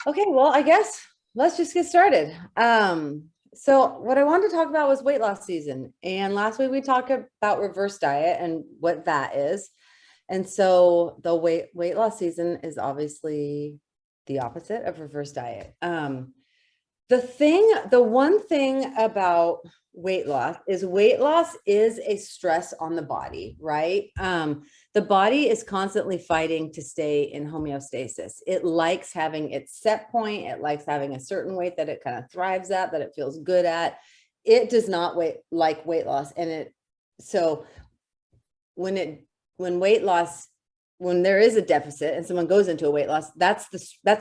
Okay, well, I guess let's just get started. So what I wanted to talk about was weight loss season. And last week we talked about reverse diet and what that is. And so the weight loss season is obviously the opposite of reverse diet. The one thing about weight loss is a stress on the body, right? The body is constantly fighting to stay in homeostasis. It likes having its set point. It likes having a certain weight that it kind of thrives at, that it feels good at. It does not like weight loss. So when it, when weight loss when there is a deficit and someone goes into a weight loss, that's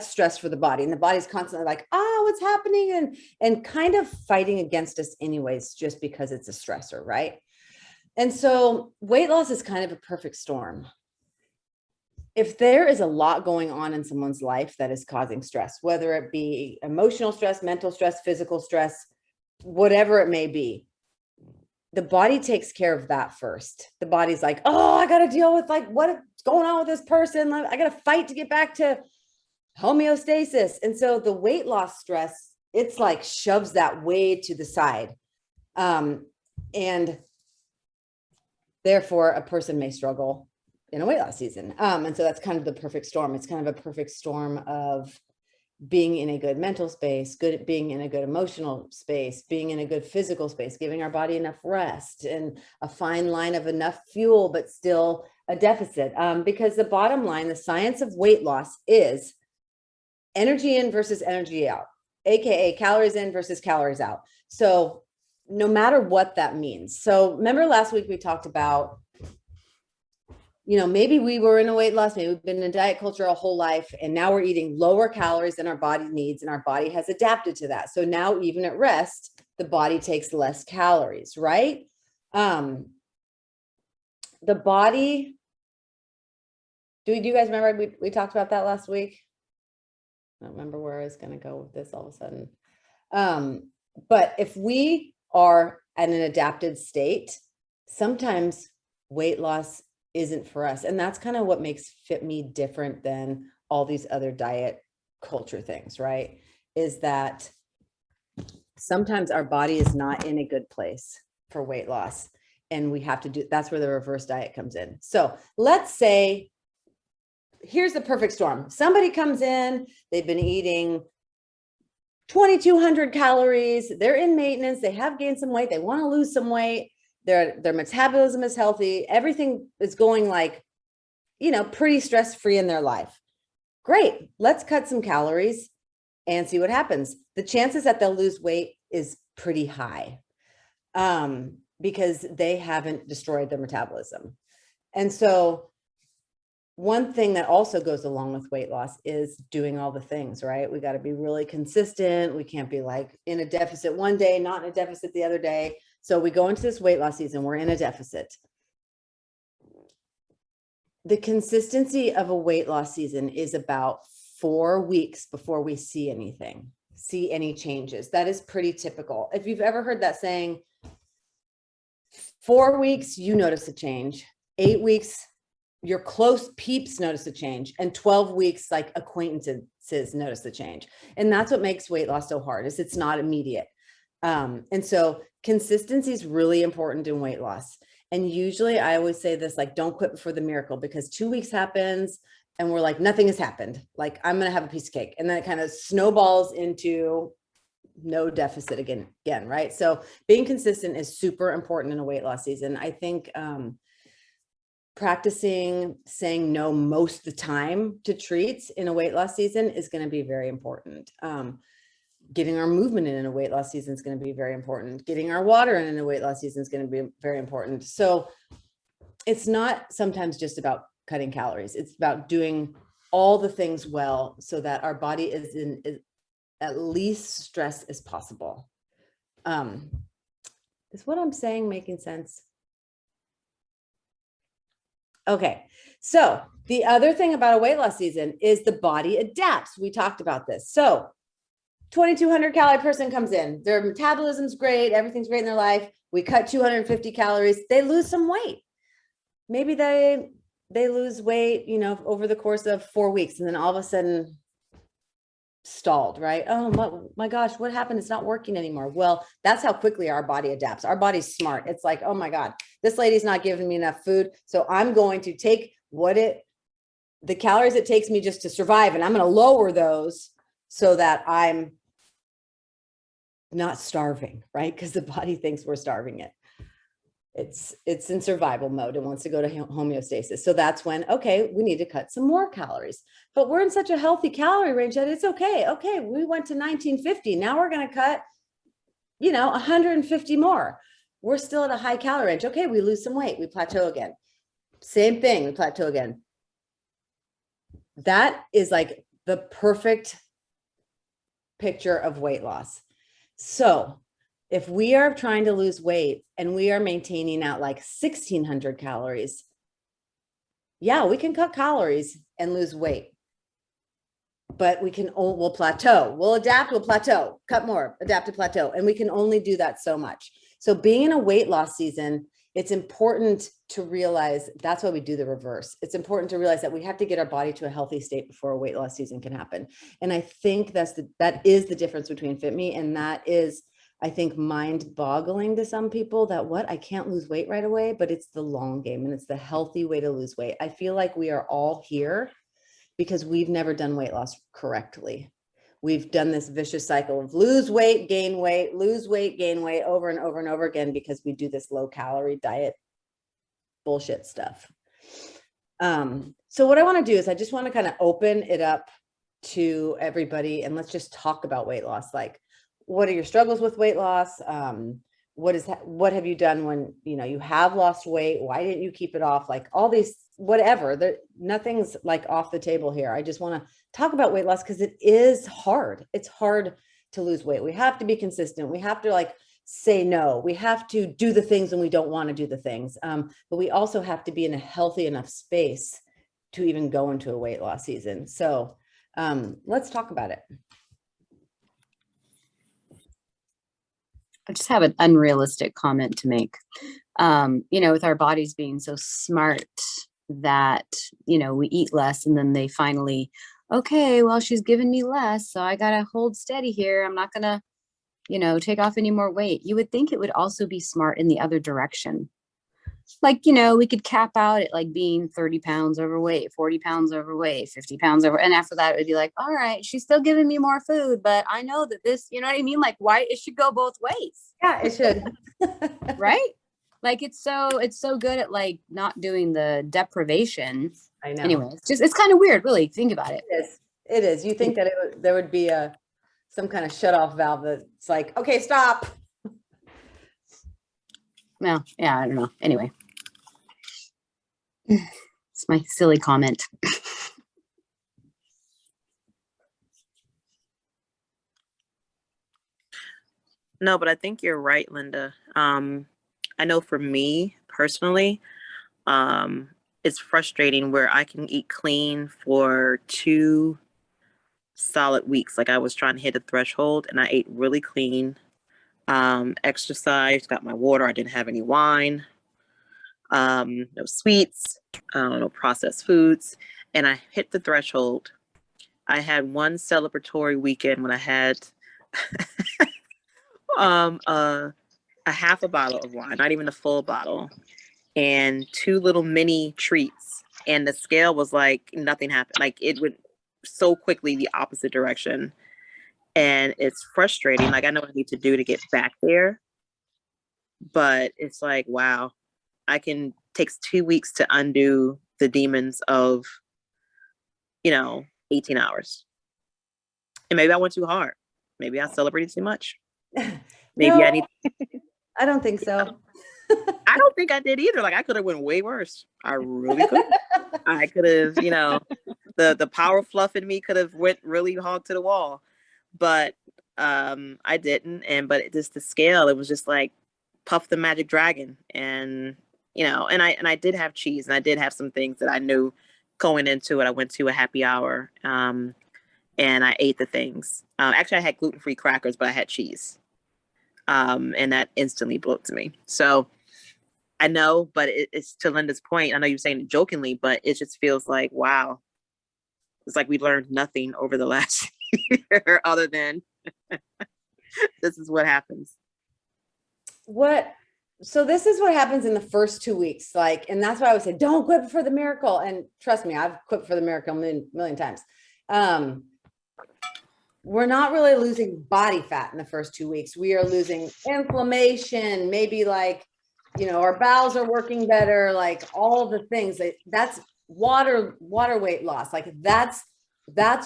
stress for the body, and the body's constantly like, what's happening, and kind of fighting against us anyways, just because it's a stressor, right? And so weight loss is kind of a perfect storm. If there is a lot going on in someone's life that is causing stress, whether it be emotional stress, mental stress, physical stress, whatever it may be, the body takes care of that first. The body's like, I got to deal with like what's going on with this person. I got to fight to get back to homeostasis. And so the weight loss stress, it's like shoves that way to the side. And therefore a person may struggle in a weight loss season. And so that's kind of the perfect storm. It's kind of a perfect storm of being in a good mental space, being in a good emotional space, being in a good physical space, giving our body enough rest, and a fine line of enough fuel, but still a deficit. Because the bottom line, the science of weight loss is energy in versus energy out, AKA calories in versus calories out. So no matter what that means. So remember last week we talked about, maybe we were in a weight loss, maybe we've been in diet culture a whole life, and now we're eating lower calories than our body needs, and our body has adapted to that. So now even at rest, the body takes less calories, right? The body, do you guys remember we talked about that last week? I don't remember where I was going to go with this all of a sudden. But if we are at an adapted state, sometimes weight loss isn't for us. And that's kind of what makes Fitme different than all these other diet culture things, right? Is that sometimes our body is not in a good place for weight loss. And we have to do, that's where the reverse diet comes in. So let's say, here's the perfect storm. Somebody comes in, they've been eating 2,200 calories. They're in maintenance. They have gained some weight. They want to lose some weight. Their metabolism is healthy. Everything is going like, pretty stress-free in their life. Great. Let's cut some calories and see what happens. The chances that they'll lose weight is pretty high because they haven't destroyed their metabolism. And so one thing that also goes along with weight loss is doing all the things, right? We got to be really consistent. We can't be like in a deficit one day, not in a deficit the other day. So we go into this weight loss season, we're in a deficit. The consistency of a weight loss season is about 4 weeks before we see any changes. That is pretty typical. If you've ever heard that saying, 4 weeks, you notice a change. 8 weeks, your close peeps notice a change, and 12 weeks, like acquaintances notice the change. And that's what makes weight loss so hard, is it's not immediate. And so consistency is really important in weight loss. And usually I always say this, like, don't quit before the miracle, because 2 weeks happens and we're like, nothing has happened. Like, I'm going to have a piece of cake. And then it kind of snowballs into no deficit again, right? So being consistent is super important in a weight loss season. I think, practicing saying no most of the time to treats in a weight loss season is going to be very important. Getting our movement in a weight loss season is going to be very important. Getting our water in a weight loss season is going to be very important. So it's not sometimes just about cutting calories. It's about doing all the things well so that our body is in at least stress as possible. Is what I'm saying making sense? Okay, so the other thing about a weight loss season is the body adapts. We talked about this. So 2,200 calorie person comes in, their metabolism's great, everything's great in their life. We cut 250 calories, they lose some weight. Maybe they lose weight, over the course of 4 weeks, and then all of a sudden stalled, right? Oh my gosh, what happened? It's not working anymore. Well, that's how quickly our body adapts. Our body's smart. It's like, oh my God, this lady's not giving me enough food. So I'm going to take the calories it takes me just to survive, and I'm going to lower those so that I'm not starving, right? Because the body thinks we're starving it. It's in survival mode and wants to go to homeostasis. So that's when, okay, we need to cut some more calories, but we're in such a healthy calorie range that it's okay. Okay, we went to 1950. Now we're going to cut, 150 more. We're still at a high calorie range. Okay, we lose some weight. We plateau again. Same thing. We plateau again. That is like the perfect picture of weight loss. So if we are trying to lose weight and we are maintaining at like 1,600 calories, yeah, we can cut calories and lose weight. But we'll plateau, we'll adapt, we'll plateau, cut more, adapt to plateau. And we can only do that so much. So being in a weight loss season, it's important to realize that's why we do the reverse. It's important to realize that we have to get our body to a healthy state before a weight loss season can happen. And I think that is the difference between Fitme, and that is, I think, mind-boggling to some people that I can't lose weight right away, but it's the long game and it's the healthy way to lose weight. I feel like we are all here because we've never done weight loss correctly. We've done this vicious cycle of lose weight, gain weight, lose weight, gain weight over and over and over again because we do this low calorie diet bullshit stuff. So what I want to do is I just want to kind of open it up to everybody and let's just talk about weight loss. Like, what are your struggles with weight loss? What have you done when, you have lost weight? Why didn't you keep it off? Like all these, whatever, nothing's like off the table here. I just want to talk about weight loss because it is hard. It's hard to lose weight. We have to be consistent. We have to say no. We have to do the things when we don't want to do the things. But we also have to be in a healthy enough space to even go into a weight loss season. So let's talk about it. I just have an unrealistic comment to make. With our bodies being so smart that, we eat less and then they finally, okay, well, she's giving me less, so I got to hold steady here. I'm not going to, take off any more weight. You would think it would also be smart in the other direction. Like, we could cap out at like being 30 pounds overweight, 40 pounds overweight, 50 pounds over. And after that, it would be like, all right, she's still giving me more food, but I know that this, you know what I mean? Like, why it should go both ways. Yeah, it should. Right? Like, it's so good at like not doing the deprivation. I know. Anyway, it's kind of weird, really. Think about it. It is. You think that there would be some kind of shut off valve that's like, okay, stop. Well, yeah, I don't know. Anyway, it's my silly comment. No, but I think you're right, Linda. I know for me personally, it's frustrating where I can eat clean for 2 solid weeks. Like I was trying to hit a threshold and I ate really clean. Exercised, got my water. I didn't have any wine, no sweets, no processed foods. And I hit the threshold. I had one celebratory weekend when I had a half a bottle of wine, not even a full bottle, and 2 little mini treats. And the scale was like nothing happened. Like it went so quickly the opposite direction. And it's frustrating. Like I know what I need to do to get back there. But it's like, wow, takes 2 weeks to undo the demons of, 18 hours. And maybe I went too hard. Maybe I celebrated too much. Maybe No, I need. I don't think so. I don't think I did either. Like I could have went way worse. I really could. I could have, the power fluff in me could have went really hard to the wall, but I didn't. But just the scale, it was just like Puff the Magic Dragon, and and I did have cheese, and I did have some things that I knew going into it. I went to a happy hour, and I ate the things. Actually, I had gluten-free crackers, but I had cheese. And that instantly blew up to me. So I know, but it's to Linda's point. I know you're saying it jokingly, but it just feels like, wow, it's like we learned nothing over the last year other than this is what happens. So this is what happens in the first 2 weeks. Like, and that's why I would say, don't quit for the miracle. And trust me, I've quit for the miracle a million times. We're not really losing body fat in the first 2 weeks. We are losing inflammation, maybe like, our bowels are working better, like all the things that's water weight loss. Like that's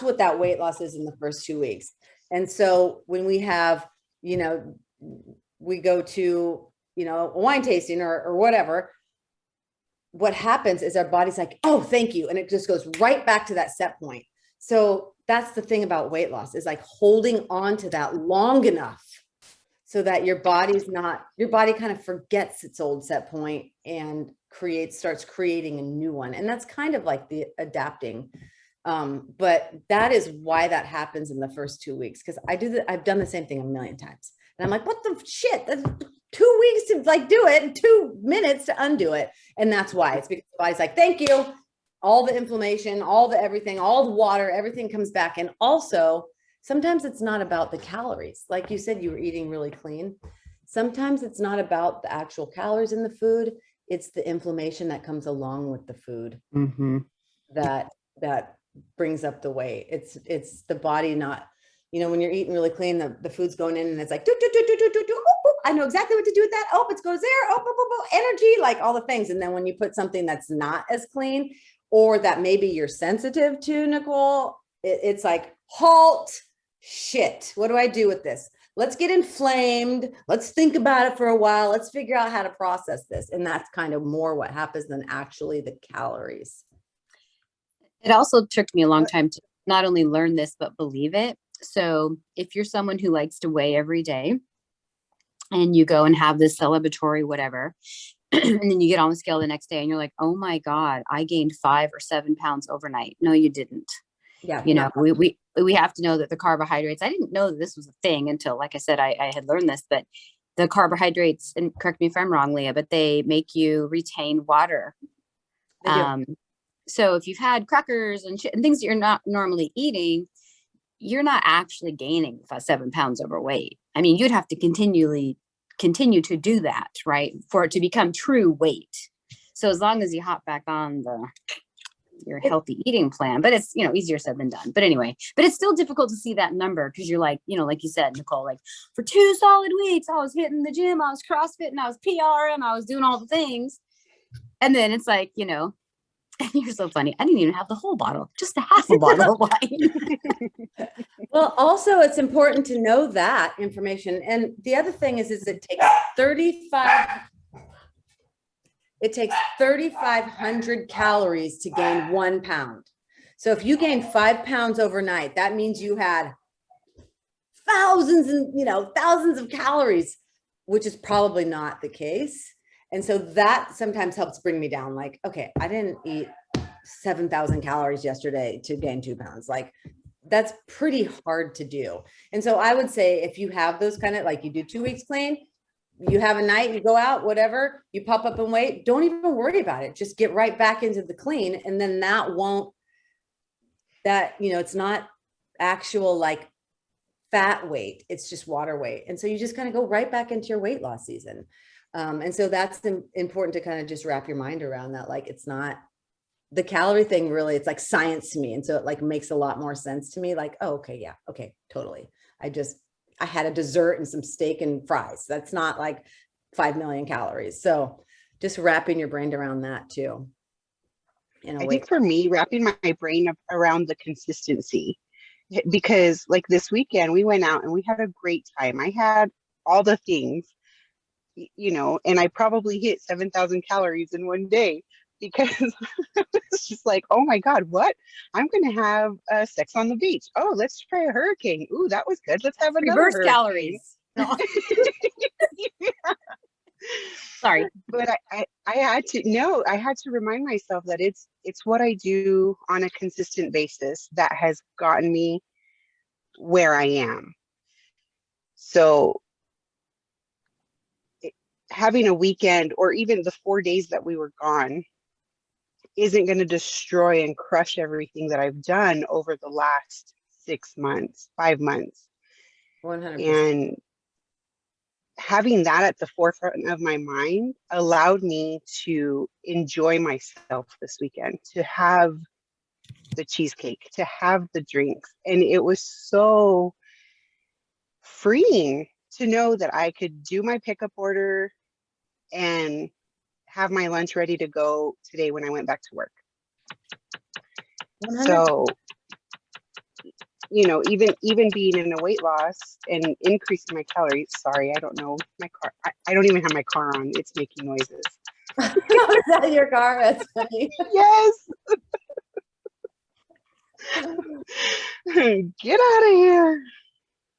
what that weight loss is in the first 2 weeks. And so when we have, we go to, a wine tasting or whatever, what happens is our body's like, oh, thank you. And it just goes right back to that set point. So that's the thing about weight loss, is like holding on to that long enough so that your body kind of forgets its old set point and starts creating a new one. And that's kind of like the adapting. But that is why that happens in the first 2 weeks. Cause I've done the same thing a million times. And I'm like, what the shit? That's 2 weeks to like do it and 2 minutes to undo it. And that's why. It's because the body's like, thank you. All the inflammation, all the everything, all the water, everything comes back. And also sometimes it's not about the calories. Like you said, you were eating really clean. Sometimes it's not about the actual calories in the food. It's the inflammation that comes along with the food that brings up the weight. It's the body not, when you're eating really clean, the food's going in and it's like, I know exactly what to do with that. Oh, it goes there. Oh, energy, like all the things. And then when you put something that's not as clean, or that maybe you're sensitive to, Nicole, it's like, halt, shit. What do I do with this? Let's get inflamed. Let's think about it for a while. Let's figure out how to process this. And that's kind of more what happens than actually the calories. It also took me a long time to not only learn this, but believe it. So if you're someone who likes to weigh every day and you go and have this celebratory whatever, and then you get on the scale the next day and you're like, oh my God, I gained 5 or 7 pounds overnight. No, you didn't. Yeah. We have to know that the carbohydrates, I didn't know that this was a thing until, like I said, I had learned this, but the carbohydrates, and correct me if I'm wrong, Leah, but they make you retain water. So if you've had crackers and shit and things that you're not normally eating, you're not actually gaining 7 pounds overweight. I mean, you'd have to continue to do that, right, for it to become true weight. So as long as you hop back on your healthy eating plan, but it's, easier said than done. But anyway, but it's still difficult to see that number because you're like, like you said, Nicole, like for 2 solid weeks, I was hitting the gym, I was CrossFit, and I was PR, and I was doing all the things. And then it's like, you're so funny. I didn't even have the whole bottle, just a half a bottle of wine. Well, also it's important to know that information. And the other thing is it takes 3,500 calories to gain 1 pound. So if you gain 5 pounds overnight, that means you had thousands of calories, which is probably not the case. And so that sometimes helps bring me down. Like, okay, I didn't eat 7,000 calories yesterday to gain 2 pounds. Like that's pretty hard to do. And so I would say if you have those kind of, like you do 2 weeks clean, you have a night, you go out, whatever, you pop up in weight, don't even worry about it. Just get right back into the clean. And then it's not actual like fat weight. It's just water weight. And so you just kind of go right back into your weight loss season. And so that's important to kind of just wrap your mind around that. Like, it's not the calorie thing, really, it's like science to me. And so it like makes a lot more sense to me. Like, oh, okay. Yeah. Okay. Totally. I had a dessert and some steak and fries. That's not like 5 million calories. So just wrapping your brain around that too. I think for me, wrapping my brain around the consistency, because like this weekend we went out and we had a great time. I had all the things, and I probably hit 7,000 calories in one day because it's just like, oh my God, what? I'm going to have sex on the beach. Oh, let's try a hurricane. Ooh, that was good. Let's have another reverse hurricane. Calories. No. Sorry. But I had to remind myself that it's what I do on a consistent basis that has gotten me where I am. So having a weekend, or even the 4 days that we were gone, isn't going to destroy and crush everything that I've done over the last 6 months, 5 months. 100%. And having that at the forefront of my mind allowed me to enjoy myself this weekend, to have the cheesecake, to have the drinks. And it was so freeing to know that I could do my pickup order and have my lunch ready to go today when I went back to work. 100%. So, you know, even being in a weight loss and increasing my calories. Sorry, I don't know my car. I don't even have my car on. It's making noises. Is that your car? That's funny. Yes. Get out of here.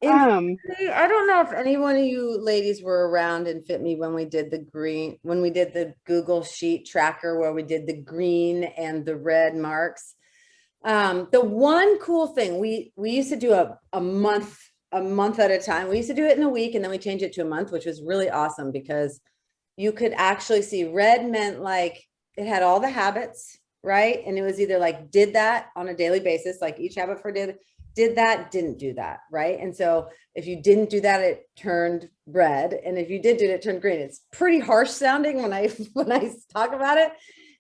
I don't know if any one of you ladies were around in Fitme when we did the Google Sheet tracker where we did the green and the red marks. The one cool thing we used to do a month at a time. We used to do it in a week and then we changed it to a month, which was really awesome because you could actually see red meant like it had all the habits, right? And it was either like did that on a daily basis, like each habit for did that, didn't do that, right? And so if you didn't do that, it turned red, and if you did do it, it turned green. It's pretty harsh sounding when I talk about it,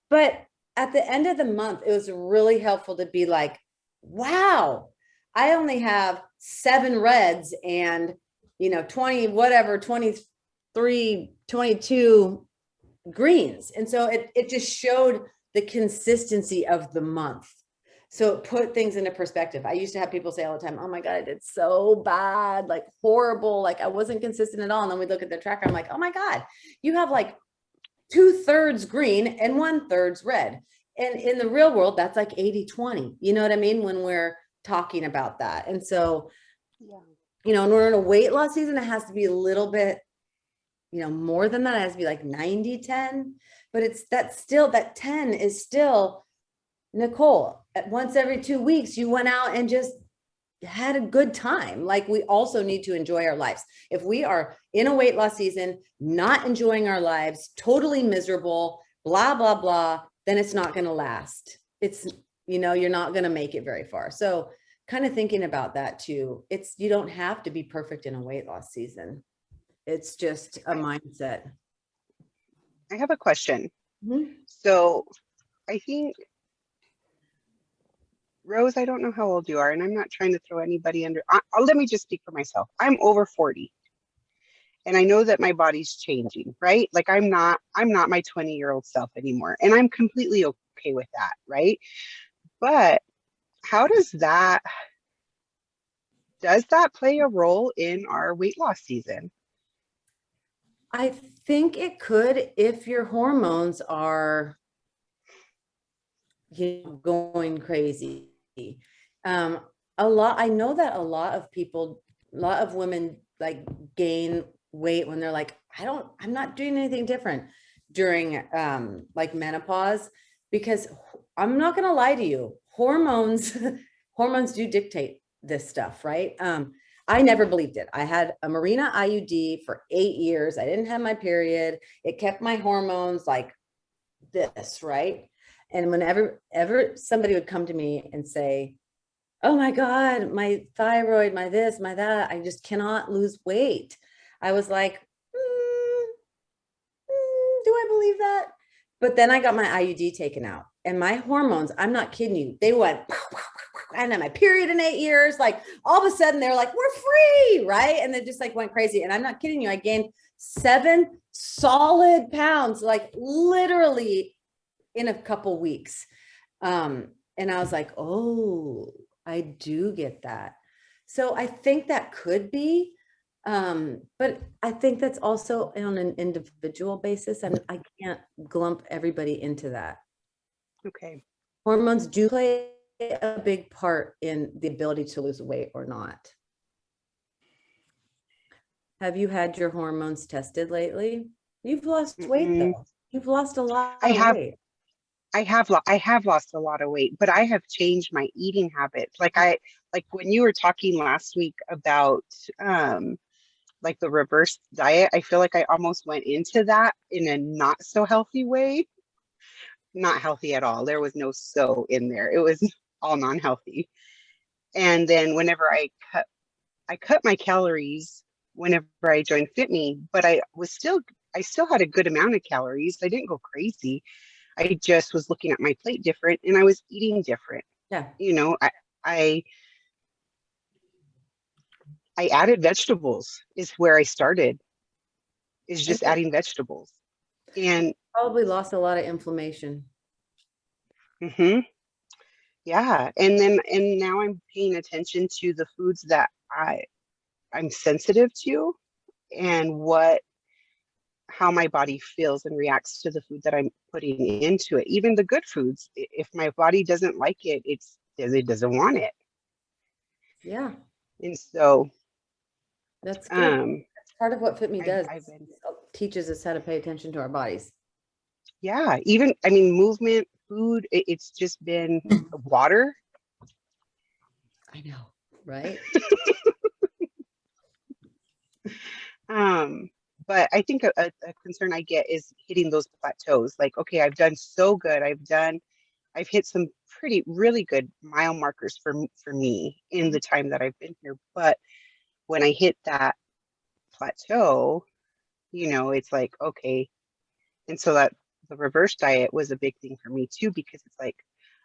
but at the end of the month, it was really helpful to be like, wow, I only have 7 reds and 20 whatever 23 22 greens, and so it just showed the consistency of the month. So it put things into perspective. I used to have people say all the time, oh my God, I did so bad, like horrible, like I wasn't consistent at all. And then we look at the tracker, I'm like, oh my God, you have like 2/3 green and 1/3 red. And in the real world, that's like 80-20. You know what I mean? When we're talking about that. And so, when we're in a weight loss season, it has to be a little bit, more than that. It has to be like 90-10, but that 10 is still, Nicole, at once every 2 weeks, you went out and just had a good time. Like we also need to enjoy our lives. If we are in a weight loss season, not enjoying our lives, totally miserable, blah, blah, blah, then it's not going to last. It's, you're not going to make it very far. So kind of thinking about that too. You don't have to be perfect in a weight loss season. It's just a mindset. I have a question. Mm-hmm. So I think, Rose, I don't know how old you are, and I'm not trying to throw anybody under. Let me just speak for myself. I'm over 40, and I know that my body's changing, right? Like I'm not my 20-year-old self anymore, and I'm completely okay with that, right? But how does that play a role in our weight loss season? I think it could if your hormones are going crazy. I know that a lot of women like gain weight when they're like, I'm not doing anything different during like menopause, because I'm not going to lie to you, hormones do dictate this stuff, right? I never believed it. I had a Mirena IUD for 8 years. I didn't have my period. It kept my hormones like this, right? And whenever somebody would come to me and say, oh my God, my thyroid, my this, my that, I just cannot lose weight, I was like, do I believe that? But then I got my IUD taken out and my hormones, I'm not kidding you, they went, I hadn't had my period in 8 years. Like all of a sudden they're like, we're free, right? And they just like went crazy. And I'm not kidding you, I gained 7 solid pounds, like literally in a couple weeks. And I was like, oh, I do get that. So I think that could be, but I think that's also on an individual basis, and I can't glump everybody into that. Okay. Hormones do play a big part in the ability to lose weight or not. Have you had your hormones tested lately? You've lost weight though. You've lost a lot of weight. I have lost a lot of weight, but I have changed my eating habits. Like when you were talking last week about like the reverse diet, I feel like I almost went into that in a not so healthy way. not healthy at all. There was no so in there. It was all non-healthy. And then whenever I cut my calories whenever I joined Fitme, but I still had a good amount of calories. I didn't go crazy. I just was looking at my plate different and I was eating different. Yeah. You know, I added vegetables is where I started, is just adding vegetables. And probably lost a lot of inflammation. Yeah. And now I'm paying attention to the foods that I'm sensitive to, and how my body feels and reacts to the food that I'm putting into it. Even the good foods, if my body doesn't like it, it doesn't want it. Yeah. And so that's good. That's part of what Fitme does. Teaches us how to pay attention to our bodies. Yeah. Even, I mean, movement, food, it's just been water. I know, right? But I think a concern I get is hitting those plateaus. Like, okay, I've done so good. I've hit some really good mile markers for me in the time that I've been here. But when I hit that plateau, it's like, okay. And so that the reverse diet was a big thing for me too, because it's like,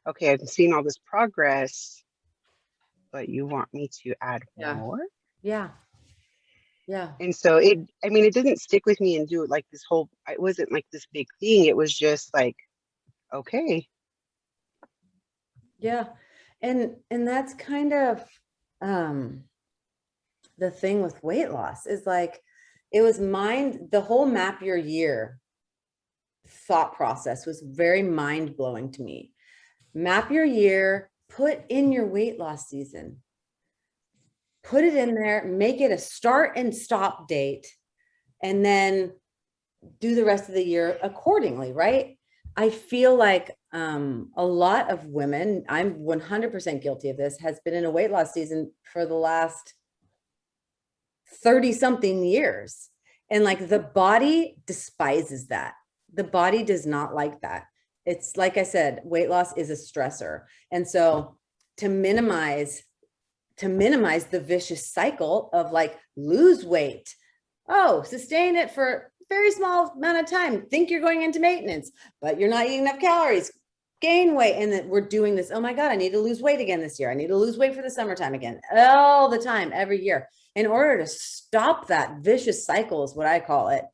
okay, I've seen all this progress, but you want me to add more? Yeah. Yeah. And so it didn't stick with me and do it like this whole, it wasn't like this big thing. It was just like, okay. Yeah. And that's kind of the thing with weight loss is like, it was the whole map your year thought process was very mind blowing to me. Map your year, put in your weight loss season, put it in there, make it a start and stop date, and then do the rest of the year accordingly, right? I feel like a lot of women, I'm 100% guilty of this, has been in a weight loss season for the last 30 something years. And like the body despises that. The body does not like that. It's like I said, weight loss is a stressor. And so to minimize the vicious cycle of like lose weight, sustain it for very small amount of time, think you're going into maintenance, but you're not eating enough calories, gain weight. And then we're doing this, oh my God, I need to lose weight again this year. I need to lose weight for the summertime again, all the time, every year. In order to stop that vicious cycle is what I call it,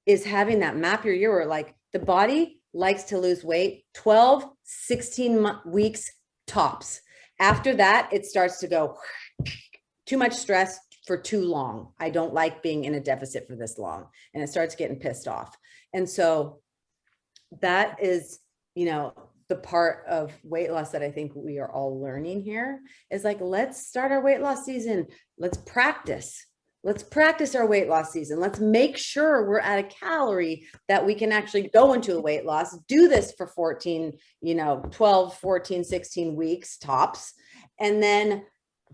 is having that map your year where like the body likes to lose weight 12, 16 weeks tops. After that, it starts to go too much stress for too long. I don't like being in a deficit for this long. And it starts getting pissed off. And so that is, the part of weight loss that I think we are all learning here is like, let's start our weight loss season. Let's practice our weight loss season. Let's make sure we're at a calorie that we can actually go into a weight loss, do this for 12, 14, 16 weeks tops, and then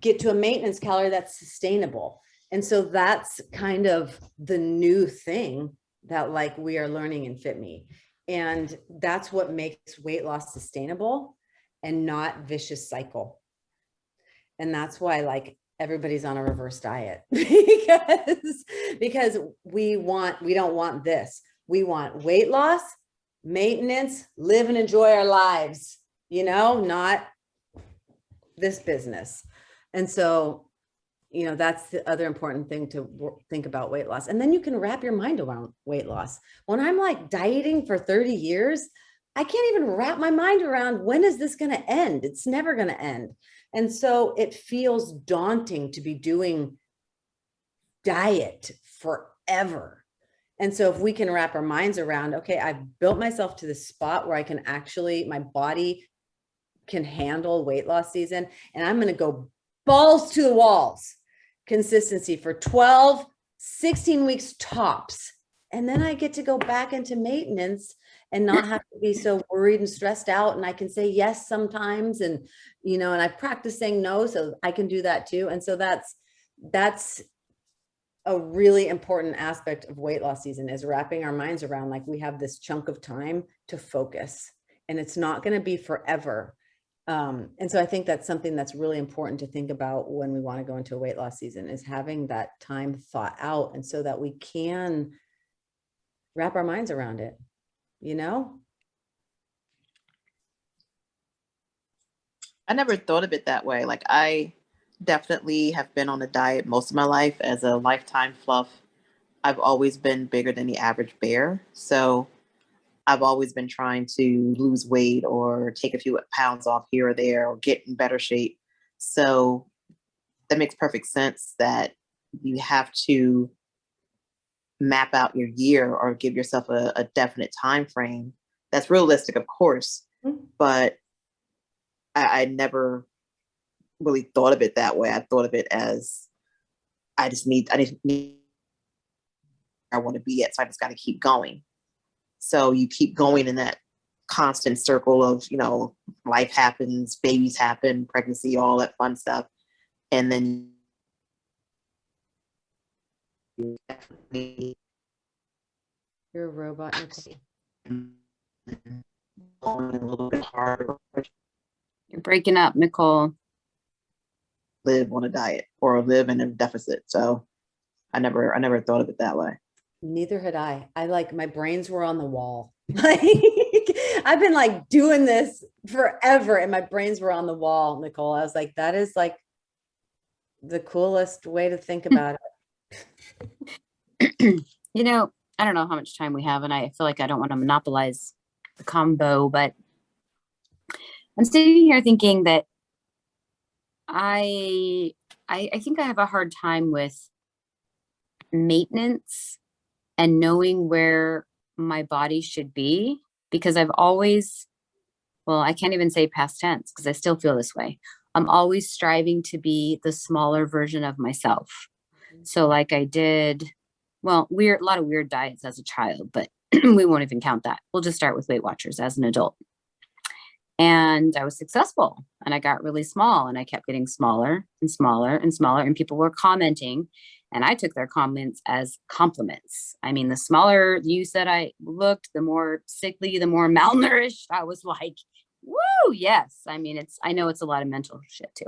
get to a maintenance calorie that's sustainable. And so that's kind of the new thing that like we are learning in Fitme. And that's what makes weight loss sustainable and not vicious cycle. And that's why like everybody's on a reverse diet because we don't want this. We want weight loss, maintenance, live and enjoy our lives, not this business. And so, that's the other important thing to think about weight loss. And then you can wrap your mind around weight loss. When I'm like dieting for 30 years, I can't even wrap my mind around when is this going to end? It's never going to end. And so it feels daunting to be doing diet forever. And so if we can wrap our minds around, okay, I've built myself to the spot where I can actually, my body can handle weight loss season, and I'm going to go balls to the walls, consistency for 12, 16 weeks tops. And then I get to go back into maintenance and not have to be so worried and stressed out. And I can say yes sometimes. And, and I practice saying no, so I can do that too. And so that's a really important aspect of weight loss season, is wrapping our minds around, like, we have this chunk of time to focus and it's not going to be forever. And so I think that's something that's really important to think about when we want to go into a weight loss season, is having that time thought out, and so that we can wrap our minds around it, you know? I never thought of it that way. Like, I definitely have been on a diet most of my life. As a lifetime fluff, I've always been bigger than the average bear. So I've always been trying to lose weight or take a few pounds off here or there or get in better shape. So that makes perfect sense that you have to map out your year or give yourself a definite time frame. That's realistic, of course, but I never really thought of it that way. I thought of it as I want to be at, so I just got to keep going. So you keep going in that constant circle of, you know, life happens, babies happen, pregnancy, all that fun stuff. And then you're a robot. A little bit harder. You're breaking up, Nicole. Live on a diet or live in a deficit. So I never thought of it that way. Neither had I. My brains were on the wall. Like, I've been like doing this forever and my brains were on the wall, Nicole. I was like, that is like the coolest way to think about it. You know, I don't know how much time we have, and I feel like I don't want to monopolize the combo, but I'm sitting here thinking that I think I have a hard time with maintenance and knowing where my body should be, because I've always, well, I can't even say past tense because I still feel this way. I'm always striving to be the smaller version of myself. So like I did, well, a lot of weird diets as a child, but we won't even count that. We'll just start with Weight Watchers as an adult. And I was successful and I got really small and I kept getting smaller and smaller and smaller, and people were commenting and I took their comments as compliments. I mean, the smaller you said I looked, the more sickly, the more malnourished. I was like, woo, yes. I mean, I know it's a lot of mental shit too.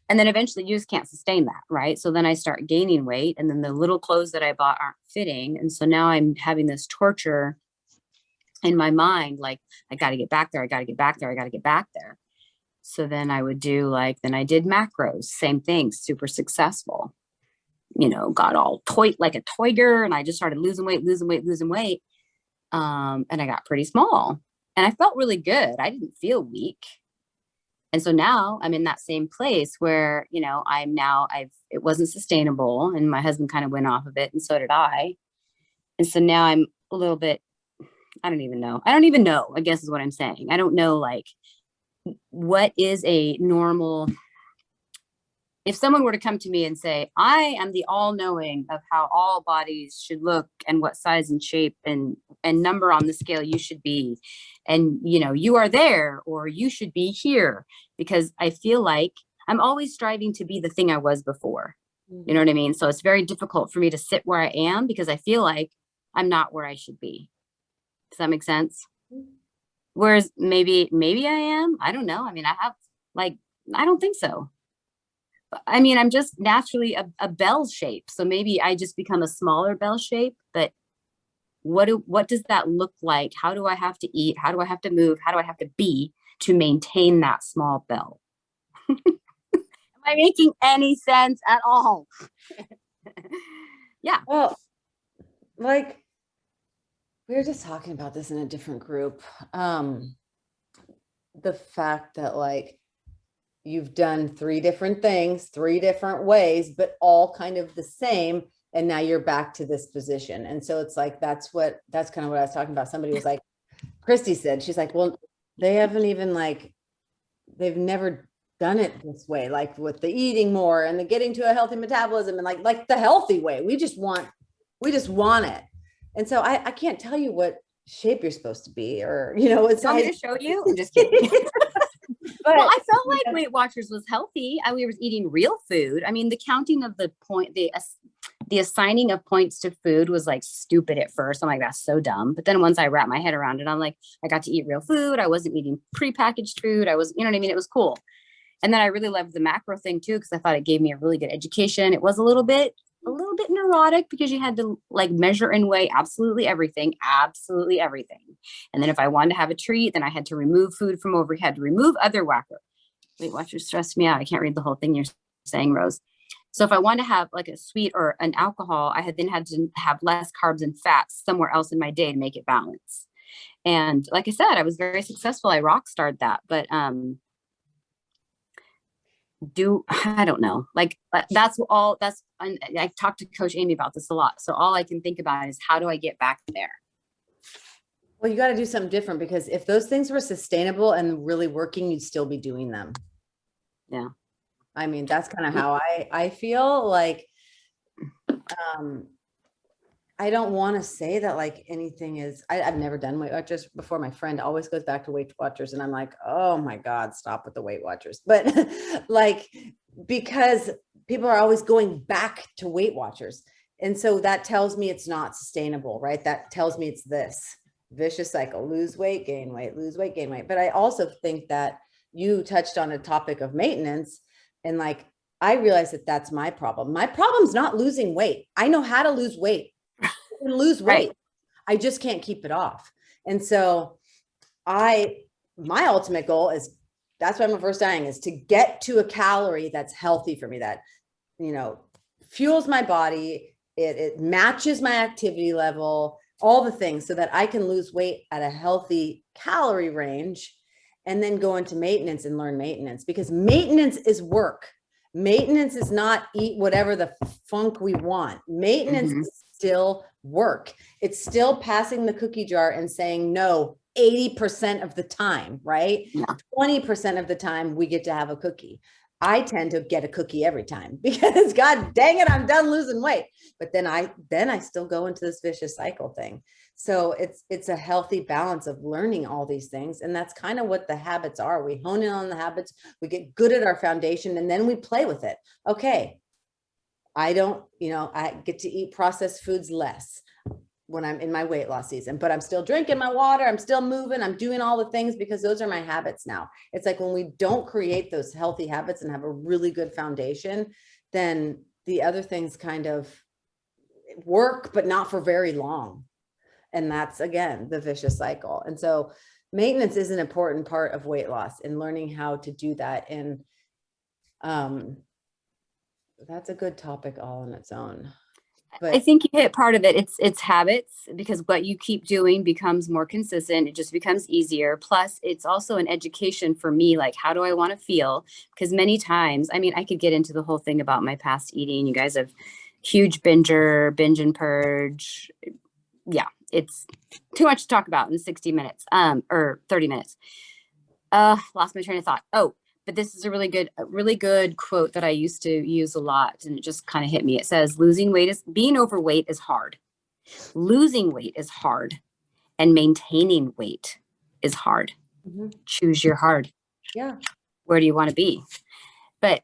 And then eventually you just can't sustain that, right? So then I start gaining weight and then the little clothes that I bought aren't fitting. And so now I'm having this torture in my mind, like, I got to get back there. I got to get back there. I got to get back there. So then I would do then I did macros, same thing, super successful, you know, got all like a toiger, and I just started losing weight. And I got pretty small and I felt really good. I didn't feel weak. And so now I'm in that same place where, you know, it wasn't sustainable and my husband kind of went off of it and so did I. And so now I'm a little bit, I don't even know, I guess is what I'm saying. I don't know, like, what is a normal, if someone were to come to me and say, I am the all-knowing of how all bodies should look and what size and shape and number on the scale you should be, and, you know, you are there or you should be here, because I feel like I'm always striving to be the thing I was before. You know what I mean? So it's very difficult for me to sit where I am because I feel like I'm not where I should be. Does that make sense? Whereas maybe I am. I don't know. I mean, I don't think so. I mean, I'm just naturally a bell shape. So maybe I just become a smaller bell shape. But what does that look like? How do I have to eat? How do I have to move? How do I have to be to maintain that small bell? Am I making any sense at all? Yeah. Well, like, we were just talking about this in a different group. The fact that, like, you've done 3 different things, 3 different ways, but all kind of the same. And now you're back to this position. And so it's like, that's kind of what I was talking about. Somebody was like, Christy said, she's like, well, they haven't even they've never done it this way, like with the eating more and the getting to a healthy metabolism and like the healthy way. We just want it. And so I can't tell you what shape you're supposed to be, or, you know, it's going to show you. I'm just kidding. But well, I felt like Weight Watchers was healthy. We were eating real food. I mean, the counting of the the assigning of points to food was like stupid at first. I'm like, that's so dumb. But then once I wrapped my head around it, I'm like, I got to eat real food. I wasn't eating prepackaged food. I was, you know what I mean? It was cool. And then I really loved the macro thing too, because I thought it gave me a really good education. It was a little bit neurotic because you had to like measure and weigh absolutely everything. And then if I wanted to have a treat, then I had to remove food from overhead, remove other Weight Watchers stressed me out. I can't read the whole thing you're saying, Rose. So if I wanted to have like a sweet or an alcohol, I had to have less carbs and fats somewhere else in my day to make it balance. And like I said, I was very successful. I rock starred that, but I don't know. Like I talked to Coach Amy about this a lot. So all I can think about is how do I get back there? Well, you got to do something different, because if those things were sustainable and really working, you'd still be doing them. Yeah. I mean, that's kind of how I feel like, I don't want to say that like anything is, I've never done Weight Watchers before. My friend always goes back to Weight Watchers and I'm like, oh my God, stop with the Weight Watchers. But like, because people are always going back to Weight Watchers. And so that tells me it's not sustainable, right? That tells me it's this vicious cycle, lose weight, gain weight, lose weight, gain weight. But I also think that you touched on a topic of maintenance, and like, I realize that that's my problem. My problem's not losing weight. I know how to lose weight. Lose weight. Right. I just can't keep it off. And so my ultimate goal is, that's why I'm first dying, is to get to a calorie that's healthy for me, that, you know, fuels my body. It matches my activity level, all the things, so that I can lose weight at a healthy calorie range and then go into maintenance and learn maintenance, because maintenance is work. Maintenance is not eat whatever the funk we want. Maintenance is still work. It's still passing the cookie jar and saying no 80% of the time, right? Yeah. 20% of the time we get to have a cookie. I tend to get a cookie every time because God dang it, I'm done losing weight. But then I still go into this vicious cycle thing. So it's a healthy balance of learning all these things. And that's kind of what the habits are. We hone in on the habits, we get good at our foundation, and then we play with it. Okay, I get to eat processed foods less when I'm in my weight loss season, but I'm still drinking my water. I'm still moving. I'm doing all the things because those are my habits now. It's like when we don't create those healthy habits and have a really good foundation, then the other things kind of work, but not for very long. And that's, again, the vicious cycle. And so maintenance is an important part of weight loss, and learning how to do that. And that's a good topic all on its own. But I think you hit part of it. It's habits, because what you keep doing becomes more consistent. It just becomes easier. Plus, it's also an education for me. Like, how do I want to feel? Because many times, I mean, I could get into the whole thing about my past eating. You guys have huge binge and purge. Yeah, it's too much to talk about in 60 minutes, or 30 minutes. Lost my train of thought. Oh, but this is a really good quote that I used to use a lot, and it just kind of hit me. It says, being overweight is hard. Losing weight is hard, and maintaining weight is hard. Mm-hmm. Choose your hard. Yeah. Where do you want to be? But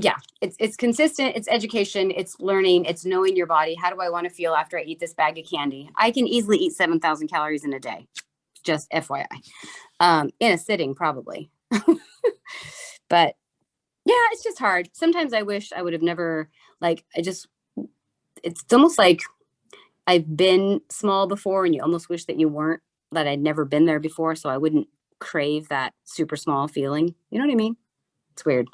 yeah, it's consistent. It's education. It's learning. It's knowing your body. How do I want to feel after I eat this bag of candy? I can easily eat 7,000 calories in a day. Just FYI, in a sitting, probably. But yeah, it's just hard. Sometimes I wish I would have never, it's almost like I've been small before, and you almost wish that you weren't, that I'd never been there before, so I wouldn't crave that super small feeling. You know what I mean? It's weird.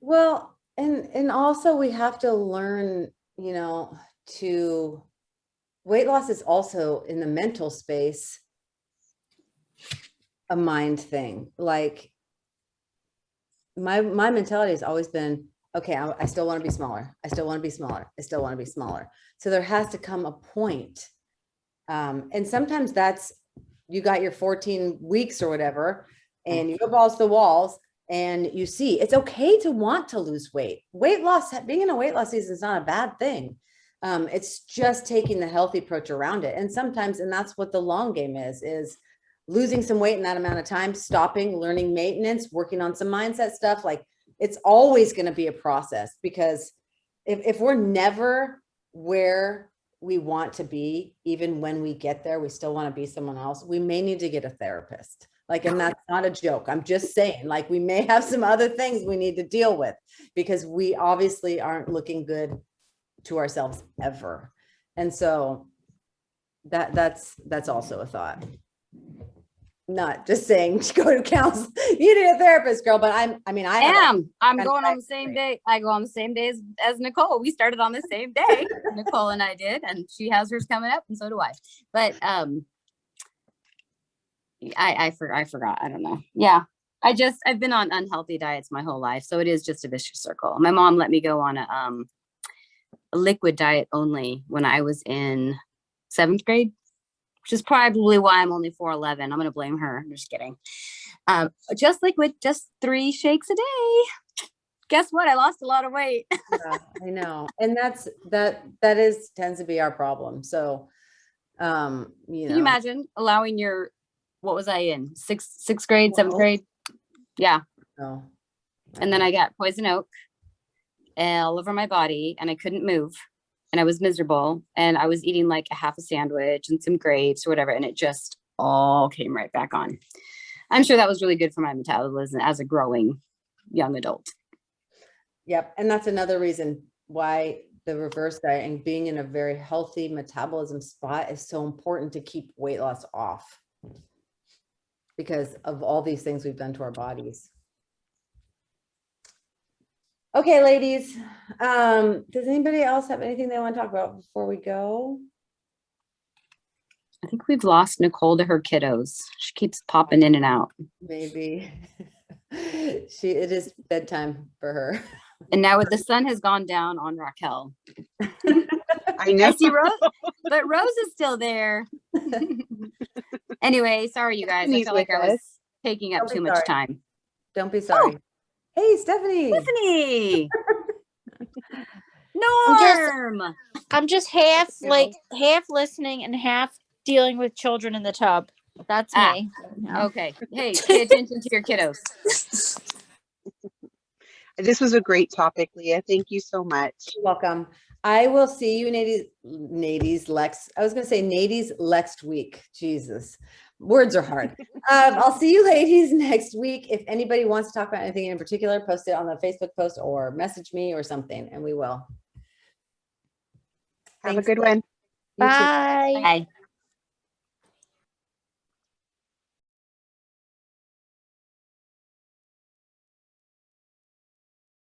Well, and also we have to learn, to weight loss is also, in the mental space, a mind thing. Like, my mentality has always been, okay, I still want to be smaller. I still want to be smaller. I still want to be smaller. So there has to come a point. And sometimes that's, you got your 14 weeks or whatever, and you go balls to the walls, and you see it's okay to want to lose weight. Weight loss, being in a weight loss season is not a bad thing. It's just taking the healthy approach around it. And sometimes, and that's what the long game is losing some weight in that amount of time, stopping, learning maintenance, working on some mindset stuff. Like, it's always going to be a process, because if we're never where we want to be, even when we get there, we still want to be someone else, we may need to get a therapist. Like, and that's not a joke. I'm just saying, like, we may have some other things we need to deal with because we obviously aren't looking good to ourselves ever. And so that's also a thought. Not just saying go to counsel. You need a therapist, girl. But I'm going on the same day. I go on the same day as Nicole. We started on the same day. Nicole and I did, and she has hers coming up, and so do I. But I forgot. I don't know. Yeah. I've been on unhealthy diets my whole life. So it is just a vicious circle. My mom let me go on a liquid diet only when I was in 7th grade, which is probably why I'm only 4'11". I'm going to blame her. I'm just kidding. Just liquid, just 3 shakes a day. Guess what? I lost a lot of weight. Yeah, I know. And tends to be our problem. So, Can you imagine allowing what was I in? 6th grade, 7th grade? Yeah. No. And then I got poison oak all over my body and I couldn't move and I was miserable and I was eating like a half a sandwich and some grapes or whatever. And it just all came right back on. I'm sure that was really good for my metabolism as a growing young adult. Yep. And that's another reason why the reverse diet and being in a very healthy metabolism spot is so important to keep weight loss off because of all these things we've done to our bodies. Okay, ladies, does anybody else have anything they want to talk about before we go? I think we've lost Nicole to her kiddos. She keeps popping in and out. Maybe. It is bedtime for her. And now the sun has gone down on Raquel. I know. I see Rose, but Rose is still there. Anyway, sorry, you guys. I felt like I was taking up too much time. Don't be sorry. Hey, Stephanie. Stephanie. Norm. I'm just half listening and half dealing with children in the tub. That's me. Okay. Hey, pay attention to your kiddos. This was a great topic, Leah. Thank you so much. You're welcome. I will see you, Nadies next week. Jesus, words are hard. I'll see you ladies next week. If anybody wants to talk about anything in particular, post it on the Facebook post or message me or something, and we will. Have a good one. Bye. Bye.